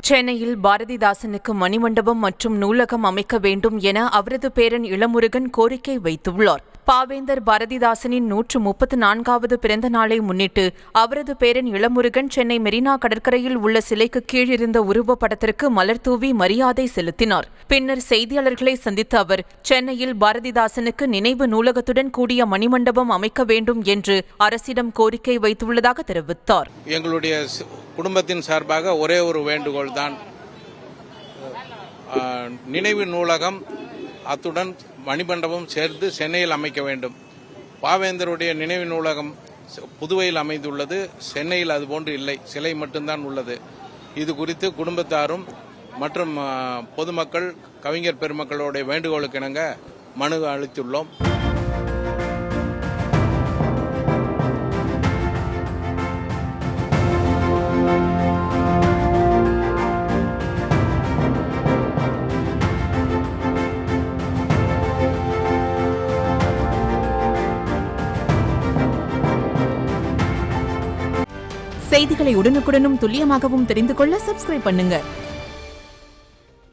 சென்னையில் பாரதிதாசனுக்கு மணிமண்டபம் மற்றும் நூலகம் அமைக்க வேண்டும் என அவரது பேரன் இளமுருகன் கோரிக்கை வைத்துள்ளார். பாவேந்தர் பாரதிதாசனின் 134வது பிறந்த நாளை முன்னிட்டு அவரது பேரன் இளமுருகன் சென்னை மெரினா கடற்கரையில் உள்ள சிலைக்கு கீழிருந்த உருவப்படத்திற்கு மலர் தூவி மரியாதை செலுத்தினார். பின்னர் செய்தியாளர்களை சந்தித்த அவர், சென்னையில் பாரதிதாசனுக்கு நினைவு நூலகத்துடன் கூடிய மணிமண்டபம் அமைக்க வேண்டும் என்று அரசிடம் கோரிக்கை வைத்துள்ளதாக தெரிவித்தார். எங்களுடைய குடும்பத்தின் சார்பாக ஒரே ஒரு வேண்டுகோள் தான், நினைவு நூலகம் அத்துடன் மணிமண்டபம் சேர்த்து சென்னையில் அமைக்க வேண்டும். பாவேந்தருடைய நினைவு நூலகம் புதுவையில் அமைந்துள்ளது, சென்னையில் அதுபோன்று இல்லை, சிலை மட்டும்தான் உள்ளது. இது குறித்து குடும்பத்தாரும் மற்றும் பொதுமக்கள், கவிஞர் பெருமக்களுடைய வேண்டுகோளுக்கு இணங்க மனு அளித்துள்ளோம். செய்திகளை உடனுக்குடனும் துல்லியமாகவும் தெரிந்து கொள்ள சப்ஸ்கிரைப் பண்ணுங்க.